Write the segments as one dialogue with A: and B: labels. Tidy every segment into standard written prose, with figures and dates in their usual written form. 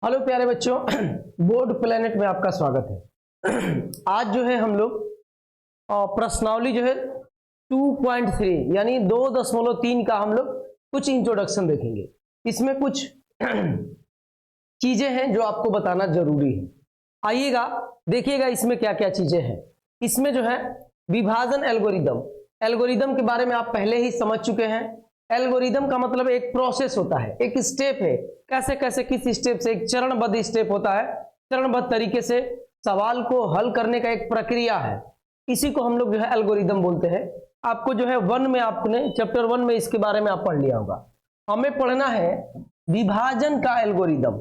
A: Hello प्यारे बच्चों, board planet में आपका स्वागत है। आज जो है हम लोग प्रश्नावली जो है 2.3 यानी 2.3 का हम लोग कुछ इंट्रोडक्शन देखेंगे। इसमें कुछ चीजें हैं जो आपको बताना जरूरी है। आइएगा देखिएगा इसमें क्या क्या चीजें हैं। इसमें जो है विभाजन एल्गोरिदम के बारे में आप पहले ही समझ चुके हैं। एल्गोरिदम का मतलब एक प्रोसेस होता है, एक स्टेप है, कैसे कैसे किस स्टेप से, एक चरणबद्ध स्टेप होता है, चरणबद्ध तरीके से सवाल को हल करने का एक प्रक्रिया है। इसी को हम लोग जो है एल्गोरिदम बोलते हैं। आपको जो है आपने चैप्टर 1 में इसके बारे में आप पढ़ लिया होगा। हमें पढ़ना है विभाजन का एल्गोरिदम।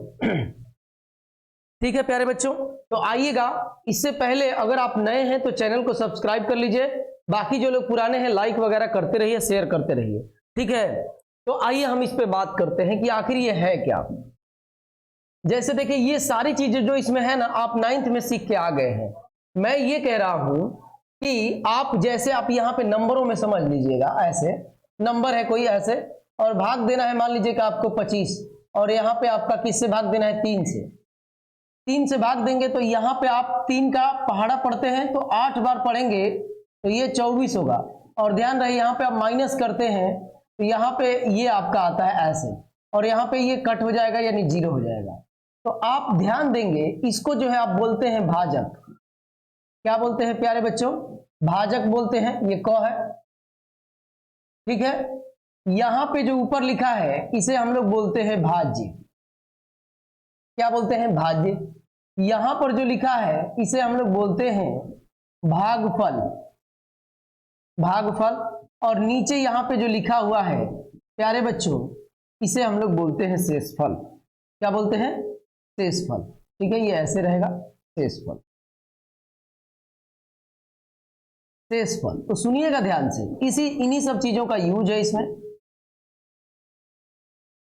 A: ठीक है प्यारे बच्चों, तो आइएगा। इससे पहले अगर आप नए हैं तो चैनल को सब्सक्राइब कर लीजिए। बाकी जो लोग पुराने हैं लाइक वगैरह करते रहिए, शेयर करते रहिए। ठीक है, तो आइए हम इस पे बात करते हैं कि आखिर ये है क्या। जैसे देखिए ये सारी चीजें जो इसमें है ना, आप 9th में सीख के आ गए हैं। मैं ये कह रहा हूं कि आप जैसे आप यहां पे नंबरों में समझ लीजिएगा, ऐसे नंबर है कोई ऐसे, और भाग देना है, मान लीजिए कि आपको 25, और यहां पे आपका किससे भाग देना है, 3 से। 3 से भाग देंगे तो यहां पे आप 3 का पहाड़ा पढ़ते हैं तो 8 बार पढ़ेंगे तो ये 24 होगा। और ध्यान रहे यहां पे आप माइनस करते हैं तो यहाँ पे ये आपका आता है ऐसे, और यहाँ पे ये कट हो जाएगा यानी 0 हो जाएगा। तो आप ध्यान देंगे, इसको जो है आप बोलते हैं भाजक। क्या बोलते हैं प्यारे बच्चों? भाजक बोलते हैं। ये क है, ठीक है। यहां पे जो ऊपर लिखा है इसे हम लोग बोलते हैं भाज्य। क्या बोलते हैं? भाज्य। यहां पर जो लिखा है इसे हम लोग बोलते हैं भागफल। भागफल। और नीचे यहां पे जो लिखा हुआ है प्यारे बच्चों, इसे हम लोग बोलते हैं शेषफल। क्या बोलते हैं? शेषफल। ठीक है, ये ऐसे रहेगा, शेषफल। शेषफल तो सुनिएगा ध्यान से, इन्हीं सब चीजों का यूज है इसमें।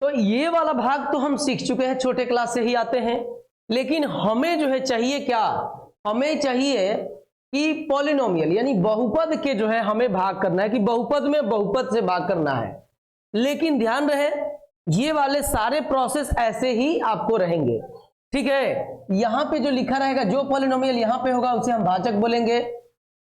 A: तो ये वाला भाग तो हम सीख चुके हैं, छोटे क्लास से ही आते हैं। लेकिन हमें जो है चाहिए क्या? हमें चाहिए कि पॉलिनोमियल यानी बहुपद के जो है हमें भाग करना है, कि बहुपद में बहुपद से भाग करना है। लेकिन ध्यान रहे ये वाले सारे प्रोसेस ऐसे ही आपको रहेंगे। ठीक है, यहां पे जो लिखा रहेगा, जो पॉलिनोमियल यहां पे होगा उसे हम भाजक बोलेंगे,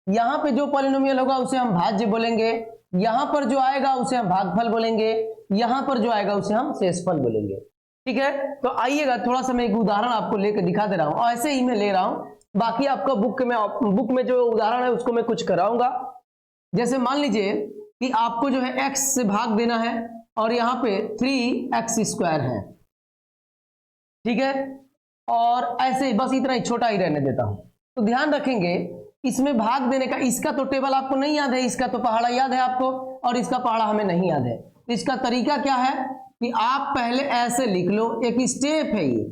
A: यहां पे जो पॉलिनोमियल होगा उसे हम भाज्य बोलेंगे, यहां पर जो आएगा उसे हम भागफल बोलेंगे, यहां पर जो आएगा उसे हम शेषफल बोलेंगे। ठीक है, तो आइएगा थोड़ा सा मैं एक उदाहरण आपको लेकर दिखा दे रहा हूं, और ऐसे ही मैं ले रहा हूं। बाकी आपका बुक में जो उदाहरण है उसको मैं कुछ कराऊंगा। जैसे मान लीजिए कि आपको जो है x से भाग देना है और यहाँ पे 3x² है। ठीक है, और ऐसे बस इतना ही छोटा ही रहने देता हूं। तो ध्यान रखेंगे इसमें भाग देने का, इसका तो टेबल आपको नहीं याद है, इसका तो पहाड़ा याद है आपको, और इसका पहाड़ा हमें नहीं याद है। तो इसका तरीका क्या है कि आप पहले ऐसे लिख लो, एक स्टेप है ये,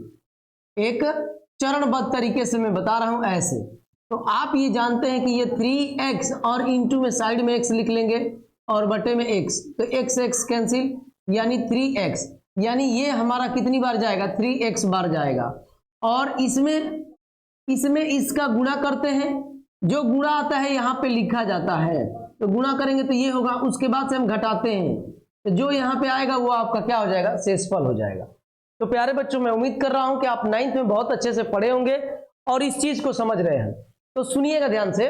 A: एक चरणबद्ध तरीके से मैं बता रहा हूं ऐसे। तो आप ये जानते हैं कि ये 3x और इंटू में साइड में x लिख लेंगे और बटे में x, तो x कैंसिल यानी 3x, यानी ये हमारा कितनी बार जाएगा? 3x बार जाएगा। और इसमें इसका गुणा करते हैं, जो गुणा आता है यहां पे लिखा जाता है, तो गुणा करेंगे तो ये होगा। उसके बाद से हम घटाते हैं तो जो यहां पे आएगा वो आपका क्या हो जाएगा? शेषफल हो जाएगा। तो प्यारे बच्चों, मैं उम्मीद कर रहा हूं कि आप 9th में बहुत अच्छे से पढ़े होंगे और इस चीज को समझ रहे हैं। तो सुनिएगा ध्यान से,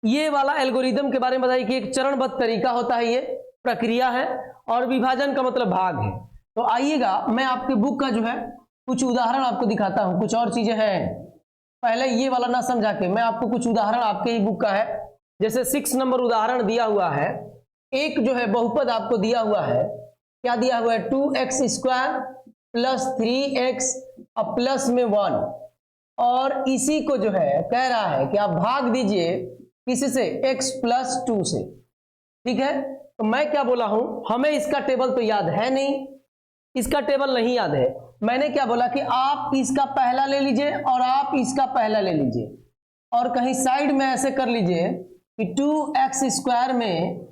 A: ये वाला एल्गोरिदम के बारे में बताइए कि एक चरणबद्ध तरीका होता है, ये प्रक्रिया है, और विभाजन का मतलब भाग है। तो आइएगा मैं आपके बुक का जो है कुछ उदाहरण आपको दिखाता हूं। कुछ और चीजें हैं, पहले ये वाला ना समझा के मैं आपको कुछ उदाहरण आपके ही बुक का है। जैसे 6 नंबर उदाहरण दिया हुआ है, एक जो है बहुपद आपको दिया हुआ है। क्या दिया हुआ है? 2x² प्लस 3x और प्लस में 1, और इसी को जो है कह रहा है कि आप भाग दीजिए किसी से? x प्लस 2 से। ठीक है, तो मैं क्या बोला हूं, हमें इसका टेबल तो याद है नहीं, इसका टेबल नहीं याद है। मैंने क्या बोला कि आप इसका पहला ले लीजिए और आप इसका पहला ले लीजिए, और कहीं साइड में ऐसे कर लीजिए कि 2x² में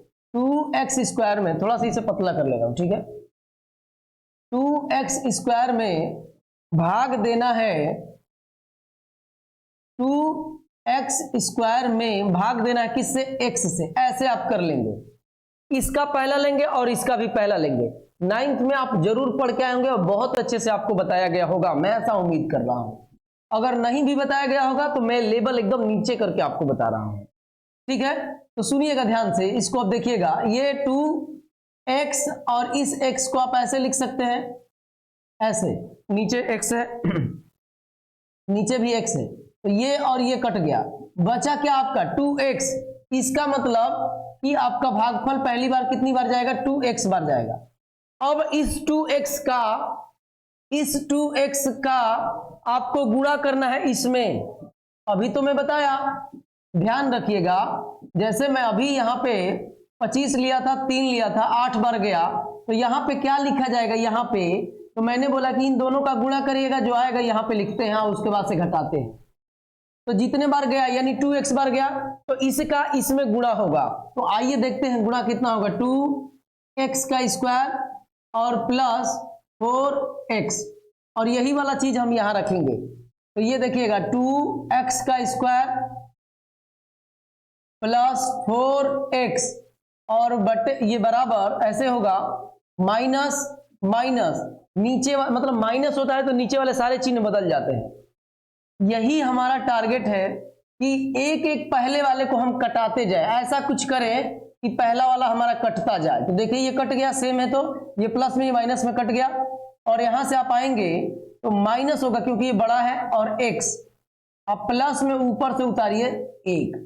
A: थोड़ा सा इसे पतला कर लेगा, ठीक है। 2x² में भाग देना है, 2x² में भाग देना है किससे? x से। ऐसे आप कर लेंगे, इसका पहला लेंगे और इसका भी पहला लेंगे। 9th में आप जरूर पढ़ के आएंगे और बहुत अच्छे से आपको बताया गया होगा, मैं ऐसा उम्मीद कर रहा हूं। अगर नहीं भी बताया गया होगा तो मैं लेवल एकदम नीचे करके आपको बता रहा हूं, ठीक है। तो सुनिएगा ध्यान से, इसको आप देखिएगा, ये 2x और इस x को आप ऐसे लिख सकते हैं, ऐसे, नीचे x है नीचे भी x है, तो ये और ये कट गया, बचा क्या आपका 2x। इसका मतलब कि आपका भागफल पहली बार कितनी बार जाएगा, 2x बार जाएगा। अब इस 2x का आपको गुणा करना है इसमें। अभी तो मैं बताया, ध्यान रखिएगा, जैसे मैं अभी यहाँ पे 25 लिया था, 3 लिया था, 8 बार गया, तो यहाँ पे क्या लिखा जाएगा, यहाँ पे तो मैंने बोला कि इन दोनों का गुणा करिएगा, जो आएगा यहाँ पे लिखते हैं, उसके बाद से घटाते हैं। तो जितने बार गया यानी 2x बार गया, तो इसका इसमें गुणा होगा। तो आइए देखते हैं गुणा कितना होगा, 2x का स्क्वायर और प्लस 4x, और यही वाला चीज हम यहां रखेंगे। तो ये देखिएगा 2x का स्क्वायर प्लस 4x और बटे ये बराबर ऐसे होगा माइनस माइनस, नीचे मतलब माइनस होता है तो नीचे वाले सारे चिन्ह बदल जाते हैं। यही हमारा टारगेट है कि एक एक पहले वाले को हम कटाते जाए, ऐसा कुछ करें कि पहला वाला हमारा कटता जाए। तो देखिए ये कट गया, सेम है, तो ये प्लस में ये माइनस में कट गया, और यहां से आप आएंगे तो माइनस होगा क्योंकि ये बड़ा है, और x आप प्लस में ऊपर से उतारिए 1।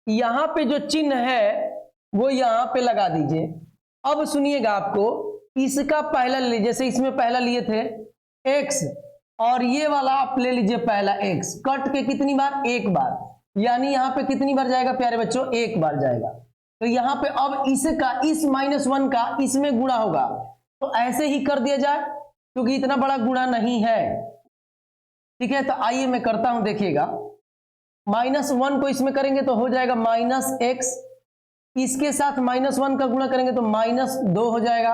A: यहां पे जो चिन्ह है वो यहां पे लगा दीजिए। अब सुनिएगा, आपको इसका पहला ले, जैसे इसमें पहला लिए थे x, और ये वाला आप ले लीजिए पहला x, कट के कितनी बार, 1 बार, यानी यहाँ पे कितनी बार जाएगा प्यारे बच्चों, 1 बार जाएगा। तो यहाँ पे अब इसका इस -1 का इसमें गुणा होगा, तो ऐसे ही कर दिया जाए क्योंकि इतना बड़ा गुणा नहीं है, ठीक है। तो आइए मैं करता हूं, देखिएगा, -1 को इसमें करेंगे तो हो जाएगा -x, इसके साथ -1 का गुणा करेंगे तो -2 हो जाएगा।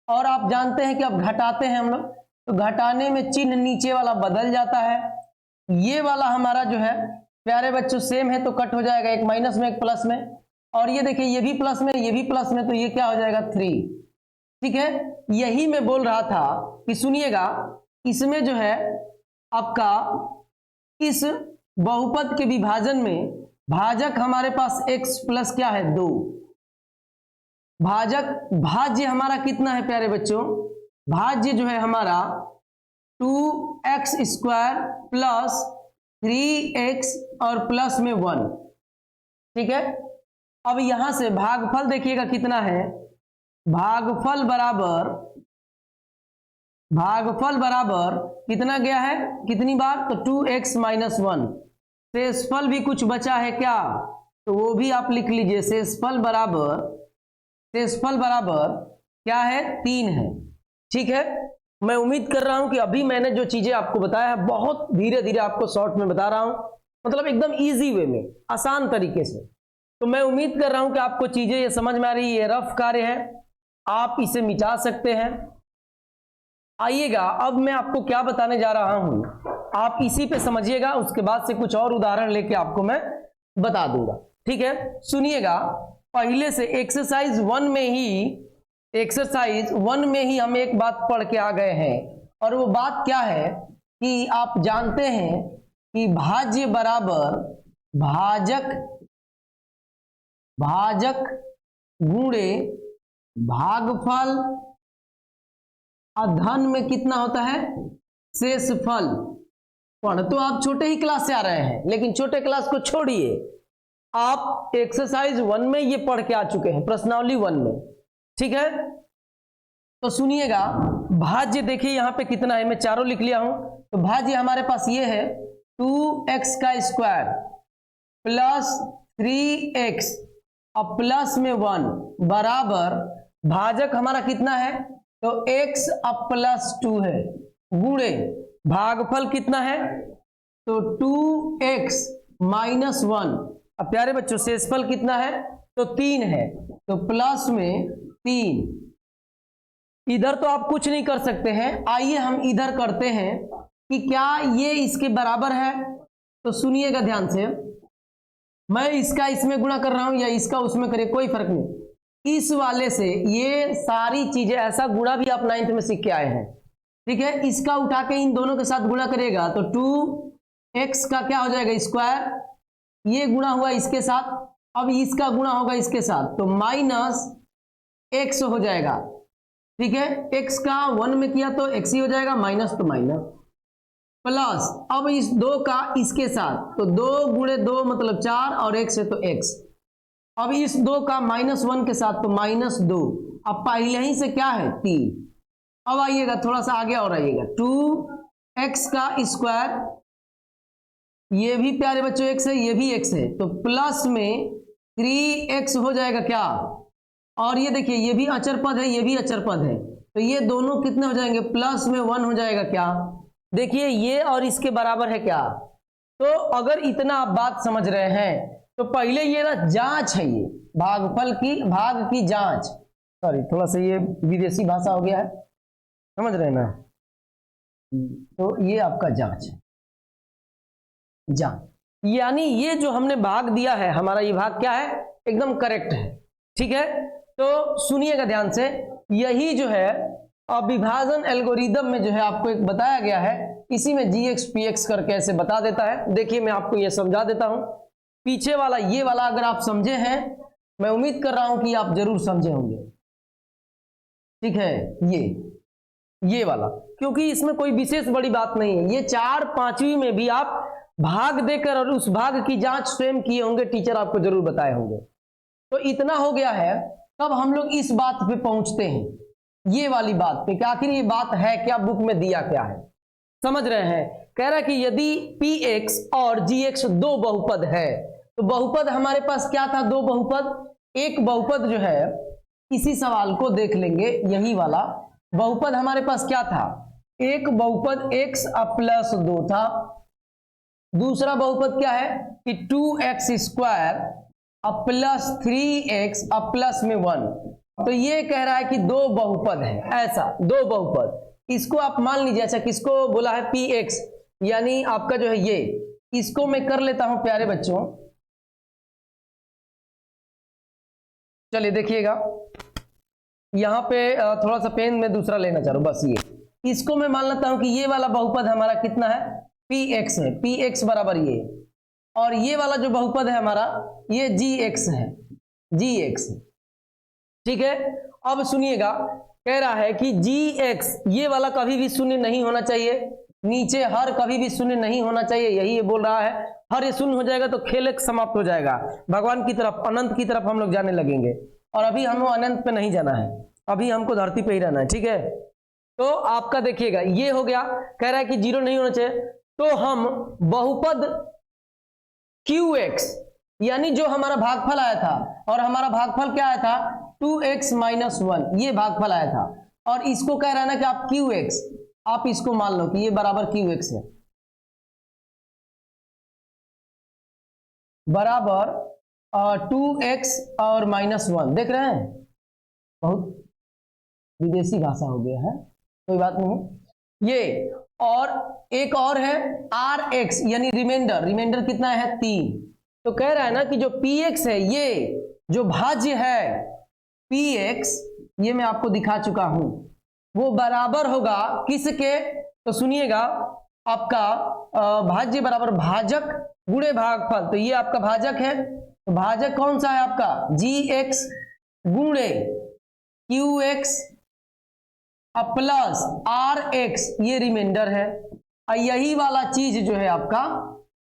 A: और आप जानते हैं कि अब घटाते हैं हम लोग, तो घटाने में चिन्ह नीचे वाला बदल जाता है। ये वाला हमारा जो है प्यारे बच्चों सेम है, तो कट हो जाएगा, एक माइनस में एक प्लस में, और ये देखिए ये भी प्लस में ये भी प्लस में, तो ये क्या हो जाएगा 3, ठीक है। यही मैं बोल रहा था कि सुनिएगा, इसमें जो है आपका इस बहुपद के विभाजन में भाजक हमारे पास x प्लस क्या है 2, भाजक भाज्य हमारा कितना है प्यारे बच्चों, भाज्य जो है हमारा 2x स्क्वायर प्लस 3x और प्लस में 1, ठीक है। अब यहां से भागफल देखिएगा कितना है, भागफल बराबर कितना गया है, कितनी बार, तो 2x - 1। शेषफल भी कुछ बचा है क्या, तो वो भी आप लिख लीजिए, शेषफल बराबर क्या है, 3 है, ठीक है। मैं उम्मीद कर रहा हूं कि अभी मैंने जो चीजें आपको बताया है बहुत धीरे धीरे आपको शॉर्ट में बता रहा हूं, मतलब एकदम इजी वे में, आसान तरीके से। तो मैं उम्मीद कर रहा हूं कि आपको चीजें ये समझ में आ रही है। ये रफ कार्य है, आप इसे मिटा सकते हैं। आइएगा, अब मैं आपको क्या बताने जा रहा हूं, आप इसी पे समझिएगा, उसके बाद से कुछ और उदाहरण लेके आपको मैं बता दूंगा, ठीक है। सुनिएगा, पहले से एक्सरसाइज 1 में ही हम एक बात पढ़ के आ गए हैं, और वो बात क्या है कि आप जानते हैं कि भाज्य बराबर भाजक गुणे भागफल, धन में कितना होता है, शेषफल। पढ़ तो आप छोटे ही क्लास से आ रहे हैं, लेकिन छोटे क्लास को छोड़िए, आप एक्सरसाइज 1 में ये पढ़ के आ चुके हैं, प्रश्नावली 1 में, ठीक है। तो सुनिएगा, भाज्य देखिए यहाँ पे कितना है, मैं चारों लिख लिया हूं। तो भाज्य हमारे पास ये है 2x का स्क्वायर प्लस 3x और प्लस में 1 बराबर, भाजक हमारा कितना है, तो x अब प्लस 2 है, गुणे भागफल कितना है, तो 2x - 1। अब प्यारे बच्चों शेषफल कितना है, तो 3 है, तो प्लस में 3। इधर तो आप कुछ नहीं कर सकते हैं, आइए हम इधर करते हैं कि क्या ये इसके बराबर है। तो सुनिएगा ध्यान से, मैं इसका इसमें गुणा कर रहा हूं या इसका उसमें करिए, कोई फर्क नहीं। इस वाले से ये सारी चीजें, ऐसा गुणा भी आप 9th में सीख के आए हैं, ठीक है। इसका उठा के इन दोनों के साथ गुणा करेगा तो 2x का क्या हो जाएगा स्क्वायर, ये गुणा हुआ इसके साथ, अब इसका गुणा होगा इसके साथ तो -x हो जाएगा, ठीक है। x का 1 में किया तो x ही हो जाएगा, माइनस तो माइनस, प्लस अब इस 2 का इसके साथ तो 2 गुणे 2 मतलब 4 और x है तो x, अब इस 2 का -1 के साथ तो -2, अब पहले ही से क्या है 3। अब आइएगा थोड़ा सा आगे और आइएगा, 2x का स्क्वायर, ये भी प्यारे बच्चों x है, ये भी x है, तो प्लस में 3x हो जाएगा क्या, और ये देखिए ये भी अचर पद है, ये भी अचर पद है, तो ये दोनों कितने हो जाएंगे, प्लस में 1 हो जाएगा क्या, देखिए ये और इसके बराबर है क्या। तो अगर इतना आप बात समझ रहे हैं तो पहले ये ना जांच है, ये भागफल की, भाग की जांच, सॉरी थोड़ा सा ये विदेशी भाषा हो गया है, समझ रहे हैं ना, तो ये आपका जांच है, जांच यानी ये जो हमने भाग दिया है, हमारा ये भाग क्या है, एकदम करेक्ट है, ठीक है। तो सुनिएगा ध्यान से, यही जो है विभाजन एल्गोरिदम में जो है आपको एक बताया गया है, इसी में gx px करके ऐसे बता देता है। देखिए मैं आपको ये समझा देता हूं, पीछे वाला ये वाला अगर आप समझे हैं, मैं उम्मीद कर रहा हूं कि आप जरूर समझे होंगे, ठीक है। ये वाला, क्योंकि इसमें कोई विशेष बड़ी बात नहीं है, ये 4 5वीं में भी आप भाग देकर और उस भाग की जांच स्वयं किए होंगे, टीचर आपको जरूर बताए होंगे। तो इतना हो गया है, तब हम लोग इस बात पे पहुंचते हैं, ये वाली बात पे कि आखिर ये बात है क्या, बुक में दिया क्या है, समझ रहे हैं। कह रहा है कि यदि px और gx दो बहुपद है, तो बहुपद हमारे पास क्या था, दो बहुपद, एक बहुपद जो है, इसी सवाल को देख लेंगे, यही वाला बहुपद हमारे पास क्या था, एक बहुपद x प्लस 2 था, दूसरा बहुपद क्या है कि 2x square plus 3x plus में 1। तो ये कह रहा है कि दो बहुपद है, ऐसा दो बहुपद, इसको आप मान लीजिए, अच्छा किसको बोला है px, यानी आपका जो है ये, इसको मैं कर लेता हूं प्यारे बच्चों, चलिए देखिएगा यहां पे थोड़ा सा पेन में दूसरा लेना चाह रहा हूं, बस ये, इसको मैं मान लेता हूं कि ये वाला बहुपद हमारा कितना है, px है, px बराबर ये, और ये वाला जो बहुपद है हमारा ये gx है, gx, ठीक है। अब सुनिएगा, कह रहा है कि gx ये वाला कभी भी शून्य नहीं होना चाहिए, नीचे हर कभी भी शून्य नहीं होना चाहिए, यही ये बोल रहा है। हर ये शून्य हो जाएगा तो खेल समाप्त हो जाएगा, भगवान की तरफ, अनंत की तरफ हम लोग जाने लगेंगे, और अभी हमको अनंत पे नहीं जाना है, अभी हमको धरती पे ही रहना है, ठीक है। तो आपका देखिएगा ये हो गया, कह रहा है कि 0 नहीं होना चाहिए, तो हम बहुपद qx, यानी जो हमारा भागफल आया था, और हमारा भागफल क्या आया था 2x माइनस 1, ये भागफल आया था, और इसको कह रहा है ना कि आप qx, आप इसको मान लो कि ये बराबर qx है, बराबर 2x और माइनस 1, देख रहे हैं, बहुत विदेशी भाषा हो गया है, कोई बात नहीं ये। और एक और है rx, यानी रिमाइंडर, रिमाइंडर कितना है 3, तो कह रहा है ना कि जो px है, ये जो भाज्य है px, ये मैं आपको दिखा चुका हूं, वो बराबर होगा किसके, तो सुनिएगा, आपका भाज्य बराबर भाजक गुणे भागफल, तो ये आपका भाजक है, तो भाजक कौन सा है आपका gx गुणे qx प्लस rx, ये रिमाइंडर है, और यही वाला चीज जो है आपका,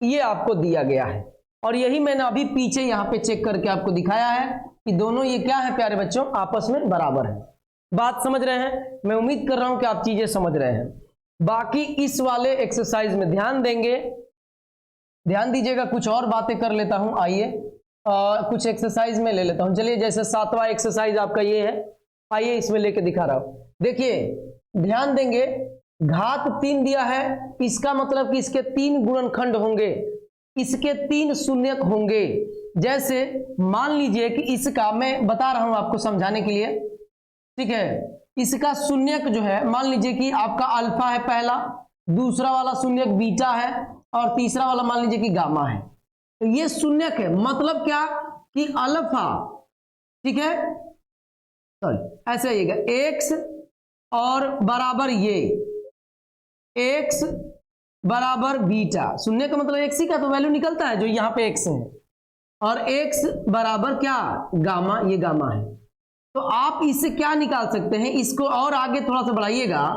A: ये आपको दिया गया है, और यही मैंने अभी पीछे यहाँ पे चेक करके आपको दिखाया है कि दोनों ये क्या है प्यारे बच्चों, आपस में बराबर है। बात समझ रहे हैं, मैं उम्मीद कर रहा हूं कि आप चीजें समझ रहे हैं। बाकी इस वाले एक्सरसाइज में ध्यान देंगे, ध्यान दीजिएगा, कुछ और बातें कर लेता हूं, आइए कुछ एक्सरसाइज में ले लेता हूं। चलिए जैसे 7वां एक्सरसाइज आपका ये है, आइए इसमें लेके दिखा रहा हूं। देखिए ध्यान देंगे, घात 3 दिया है, इसका मतलब कि इसके 3 गुणनखंड होंगे, इसके 3 शून्यक होंगे। जैसे मान लीजिए कि इसका, मैं बता रहा हूं आपको समझाने के लिए, ठीक है, इसका शून्यक जो है, मान लीजिए कि आपका अल्फा है पहला, दूसरा वाला शून्यक बीटा है, और तीसरा वाला मान लीजिए कि गामा है। तो ये शून्यक है, मतलब क्या कि अल्फा, ठीक है, सॉरी ऐसे आइएगा, x और बराबर ये x बराबर बीटा, शून्य का मतलब x ही का तो वैल्यू निकलता है जो यहाँ पे x है, और x बराबर क्या, गामा, ये गामा है। तो आप इससे क्या निकाल सकते हैं, इसको और आगे थोड़ा सा बढ़ाइएगा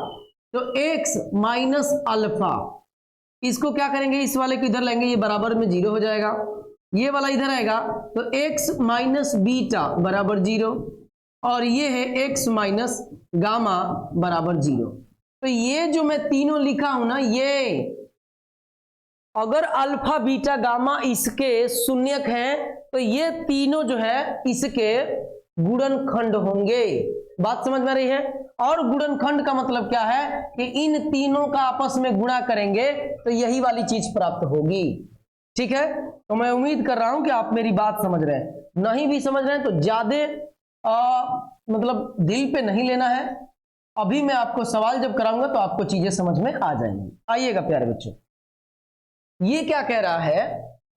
A: तो x माइनस अल्फा, इसको क्या करेंगे, इस वाले को इधर लेंगे, ये बराबर में 0 हो जाएगा, ये वाला इधर आएगा तो x माइनस बीटा बराबर 0, और ये है x माइनस गामा बराबर 0। तो ये जो मैं तीनों लिखा हूं ना, ये अगर अल्फा बीटा गामा इसके शून्यक हैं तो ये तीनों जो है इसके गुणनखंड होंगे। बात समझ में आ रही है? और गुणनखंड का मतलब क्या है कि इन तीनों का आपस में गुणा करेंगे तो यही वाली चीज प्राप्त होगी। ठीक है, तो मैं उम्मीद कर रहा हूं कि आप मेरी बात समझ रहे हैं। नहीं भी समझ रहे हैं तो ज्यादा मतलब दिल पे नहीं लेना है। अभी मैं आपको सवाल जब कराऊंगा तो आपको चीजें समझ में आ जाएंगी। आइएगा प्यारे बच्चों, ये क्या कह रहा है,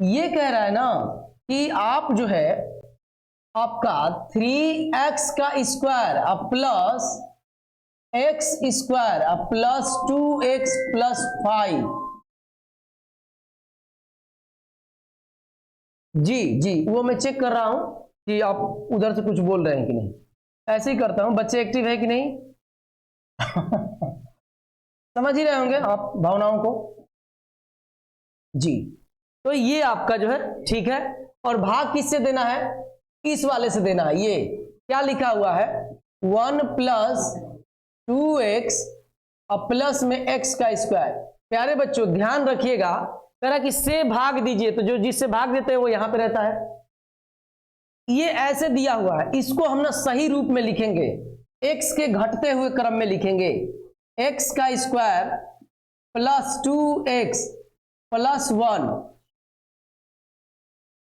A: ये कह रहा है ना कि आप जो है आपका 3x का square plus x square plus 2x plus 5, जी वो मैं चेक कर रहा हूं कि आप उधर से कुछ बोल रहे हैं कि नहीं। ऐसे ही करता हूं, बच्चे एक्टिव है कि नहीं समझ ही रहे होंगे आप भावनाओं को जी। तो ये आपका जो है ठीक है, और भाग किससे देना है, इस वाले से देना है। ये क्या लिखा हुआ है, 1 प्लस 2x और प्लस में x का स्क्वायर। प्यारे बच्चों ध्यान रखिएगा, कह कि से भाग दीजिए, तो जो जिससे भाग देते हैं वो यहां पे रहता है। ये ऐसे दिया हुआ है, इसको हम ना सही रूप में लिखेंगे, x के घटते हुए क्रम में लिखेंगे, x का स्क्वायर प्लस 2x प्लस 1,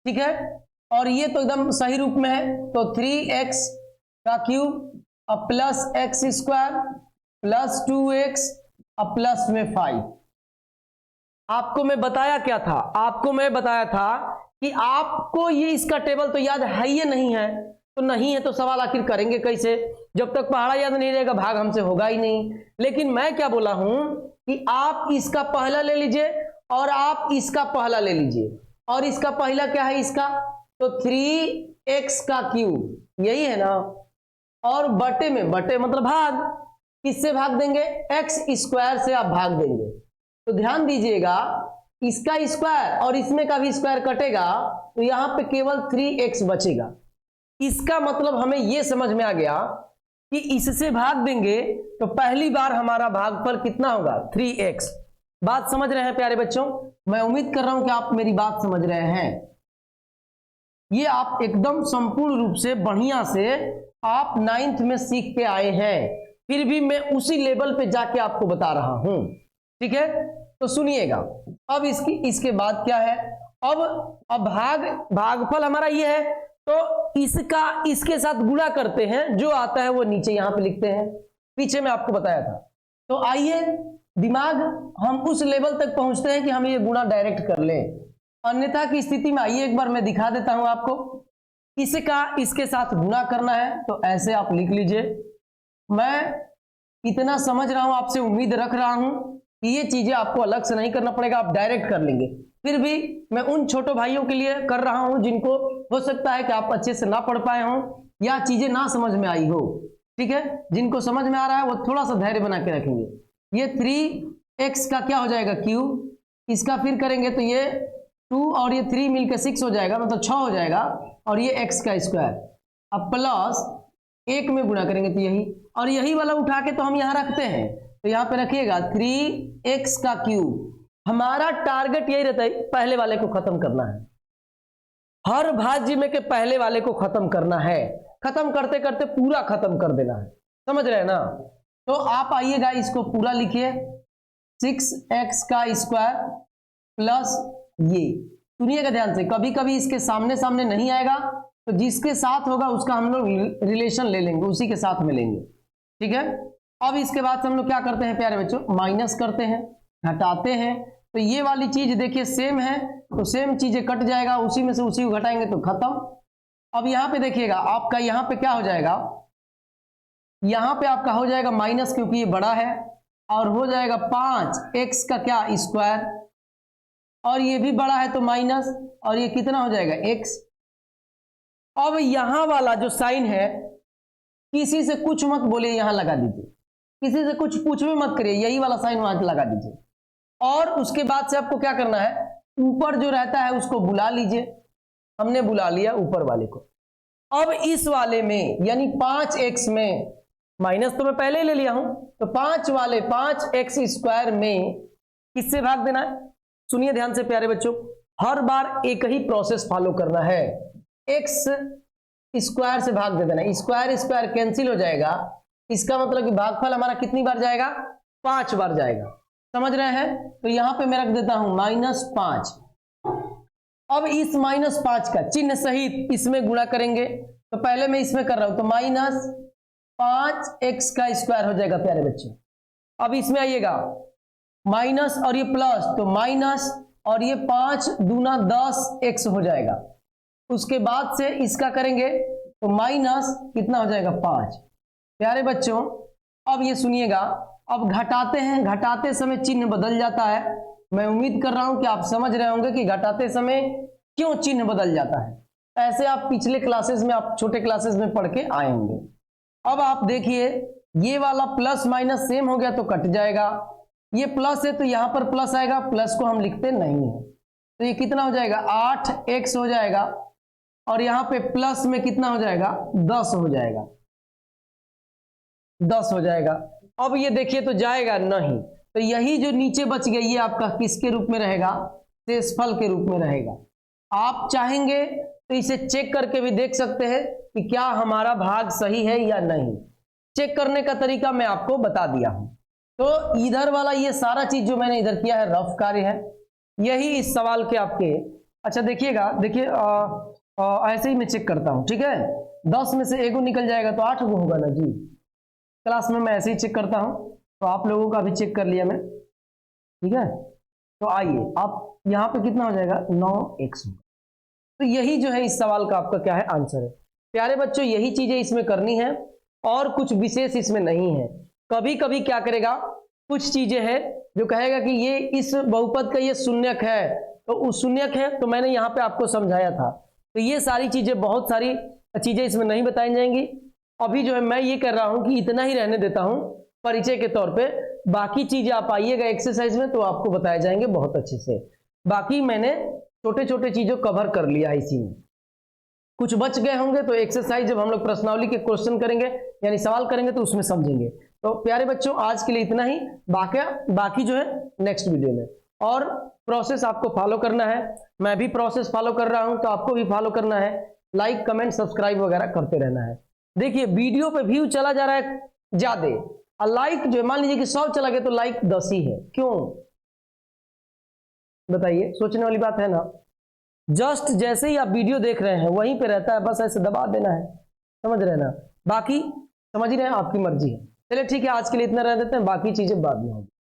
A: ठीक है। और ये तो एकदम सही रूप में है, तो 3x का क्यूब और plus x square plus 2x और प्लस में 5। आपको मैं बताया क्या था, आपको मैं बताया था कि आपको ये इसका टेबल तो याद है ही नहीं है, तो नहीं है तो सवाल आखिर करेंगे कैसे, जब तक पहाड़ा याद नहीं रहेगा भाग हमसे होगा ही नहीं। लेकिन मैं क्या बोला हूं कि आप इसका पहला ले लीजिए और आप इसका पहला ले लीजिए, और इसका पहला क्या है इसका, तो 3x का क्यूब, यही है ना, और बटे में, बटे मतलब भाग, किससे भाग देंगे, x स्क्वायर से आप भाग देंगे। तो ध्यान दीजिएगा, इसका स्क्वायर और इसमें का भी स्क्वायर कटेगा तो यहां पे केवल 3x बचेगा। इसका मतलब हमें यह समझ में आ गया कि इससे भाग देंगे तो पहली बार हमारा भागफल कितना होगा, 3x। बात समझ रहे हैं प्यारे बच्चों? मैं उम्मीद कर रहा हूं कि आप मेरी बात समझ रहे हैं। ये आप एकदम संपूर्ण रूप से बढ़िया से आप 9th में सीख के आए हैं, फिर भी मैं उसी लेवल पे जाके आपको बता रहा हूं। ठीक है, तो सुनिएगा। अब इसके बाद क्या है, अब भागफल हमारा ये है, तो इसका इसके साथ गुणा करते हैं, जो आता है वो नीचे यहां पे लिखते हैं, पीछे मैं आपको बताया था। तो आइए दिमाग हम उस लेवल तक पहुंचते हैं कि हम ये गुणा डायरेक्ट कर लें, अन्यथा की स्थिति में आइए एक बार मैं दिखा देता हूं आपको। इसका इसके साथ गुणा करना है तो ऐसे आप लिख लीजिए। मैं इतना समझ रहा हूं, आपसे उम्मीद रख रहा हूं कि ये चीजें आपको अलग से नहीं करना पड़ेगा, आप डायरेक्ट कर लेंगे। फिर भी मैं उन छोटे भाइयों के लिए कर रहा हूं जिनको हो सकता है कि आप अच्छे से ना पढ़ पाए हों या चीजें ना समझ में आई हो। ठीक है, जिनको समझ में आ रहा है वो थोड़ा सा धैर्य बना के रखेंगे। ये 3x का क्या हो जाएगा, क्यूब, इसका फिर करेंगे तो ये 2 और ये 3 मिलकर 6 हो जाएगा, मतलब 6 हो जाएगा, और ये x का स्क्वायर, अब प्लस 1 में गुणा करेंगे तो यही, और यही वाला उठा के तो हम यहाँ रखते हैं, तो यहाँ पे रखिएगा 3x का क्यूब। हमारा टारगेट यही रहता है, पहले वाले को खत्म करना है, हर भाज्य में के पहले वाले को खत्म करना है, खत्म करते करते पूरा खत्म कर देना है। समझ रहे हैं ना? तो आप आइएगा, इसको पूरा लिखिए, 6x का स्क्वायर प्लस ये, सुनिएगा ध्यान से, कभी कभी इसके सामने सामने नहीं आएगा तो जिसके साथ होगा उसका हम लोग रिलेशन ले लेंगे, उसी के साथ में लेंगे। ठीक है, अब इसके बाद हम लोग क्या करते हैं प्यारे बच्चों, माइनस करते हैं, हटाते हैं, तो ये वाली चीज देखिए सेम है, तो सेम चीजें कट जाएगा, उसी में से उसी को घटाएंगे तो खत्म। अब यहाँ पे देखिएगा आपका यहाँ पे क्या हो जाएगा, यहां पे आपका हो जाएगा माइनस क्योंकि ये बड़ा है, और हो जाएगा 5x का क्या स्क्वायर, और ये भी बड़ा है तो माइनस, और ये कितना हो जाएगा x। अब यहां वाला जो साइन है किसी से कुछ मत बोलिए, यहां लगा दीजिए, किसी से कुछ पूछ भी मत करिए, यही वाला साइन वहां लगा दीजिए। और उसके बाद से आपको क्या करना है, ऊपर जो रहता है उसको बुला लीजिए, हमने बुला लिया ऊपर वाले को। अब इस वाले में यानी 5x में, माइनस तो मैं पहले ही ले लिया हूं, तो 5 वाले 5x स्क्वायर में किससे भाग देना है, सुनिए ध्यान से प्यारे बच्चों, हर बार एक ही प्रोसेस फॉलो करना है, x स्क्वायर से भाग दे देना, स्क्वायर स्क्वायर कैंसिल हो जाएगा, इसका मतलब कि भागफल हमारा कितनी बार जाएगा, 5 बार जाएगा, समझ रहे हैं। तो यहां पे मैं रख देता हूं -5। अब इस -5 का चिन्ह सहित इसमें गुणा करेंगे, तो पहले मैं इसमें कर रहा हूं, तो -5x का स्क्वायर हो जाएगा प्यारे बच्चे। अब इसमें आइएगा माइनस और ये प्लस, तो माइनस और ये 5 दूना 10x हो जाएगा। उसके बाद से इसका करेंगे तो माइनस कितना हो जाएगा 5। प्यारे बच्चों अब ये सुनिएगा, अब घटाते हैं, घटाते समय चिन्ह बदल जाता है। मैं उम्मीद कर रहा हूं कि आप समझ रहे होंगे कि घटाते समय क्यों चिन्ह बदल जाता है, ऐसे आप पिछले क्लासेस में, आप छोटे क्लासेस में पढ़ के आए होंगे। अब आप देखिए ये वाला प्लस माइनस सेम हो गया तो कट जाएगा, ये प्लस है तो यहां पर प्लस आएगा, प्लस को हम लिखते नहीं है, तो ये कितना हो जाएगा 8x हो जाएगा, और यहां पे प्लस में कितना हो जाएगा 10 हो जाएगा, 10 हो जाएगा। अब ये देखिए तो जाएगा नहीं, तो यही जो नीचे बच गया ये आपका किसके रूप में रहेगा, शेषफल के रूप में रहेगा। आप चाहेंगे तो इसे चेक करके भी देख सकते हैं कि क्या हमारा भाग सही है या नहीं। चेक करने का तरीका मैं आपको बता दिया हूं। तो इधर वाला ये सारा चीज जो मैंने इधर किया है रफ कार्य है, यही इस सवाल के आपके। अच्छा देखिएगा, देखिए ऐसे ही मैं चेक करता हूं, ठीक है, 10 में से एगो निकल जाएगा तो 8 गो होगा ना जी। क्लास में मैं ऐसे ही चेक करता हूं, तो आप लोगों का भी चेक कर लिया मैं, ठीक है। तो आइए आप यहां पे कितना हो जाएगा 9x होगा। तो यही जो है इस सवाल का आपका क्या है आंसर है। प्यारे बच्चों यही चीजें इसमें करनी है और कुछ विशेष इसमें नहीं है। कभी कभी क्या करेगा, कुछ चीजें हैं जो कहेगा कि ये इस बहुपद का ये शून्यक है, तो उस शून्यक है, तो मैंने यहाँ पे आपको समझाया था। तो ये सारी चीजें, बहुत सारी चीजें इसमें नहीं बताई जाएंगी। अभी जो है मैं ये कर रहा हूं कि इतना ही रहने देता हूं परिचय के तौर पे, बाकी चीजें आप आइएगा एक्सरसाइज में तो आपको बताए जाएंगे बहुत अच्छे से। बाकी मैंने छोटे छोटे चीजों कवर कर लिया इसी में, कुछ बच गए होंगे तो एक्सरसाइज जब हम लोग प्रश्नावली के क्वेश्चन करेंगे यानी सवाल करेंगे तो उसमें समझेंगे। तो प्यारे बच्चों आज के लिए इतना ही, बाकी जो है नेक्स्ट वीडियो में। और प्रोसेस आपको फॉलो करना है, मैं भी प्रोसेस फॉलो कर रहा हूं तो आपको भी फॉलो करना है, लाइक कमेंट सब्सक्राइब वगैरह करते रहना है। देखिए वीडियो पे व्यू चला जा रहा है ज्यादा, और लाइक जो मान लीजिए कि 100 चला गया तो लाइक 10 ही है, क्यों बताइए, सोचने वाली बात है ना। जस्ट जैसे ही आप वीडियो देख रहे हैं वहीं पे रहता है, बस ऐसे दबा देना है, समझ रहे ना, बाकी समझ ही रहे हैं, आपकी मर्जी है। चलिए ठीक है, आज के लिए इतना रह देते हैं, बाकी चीजें बाद में होगी।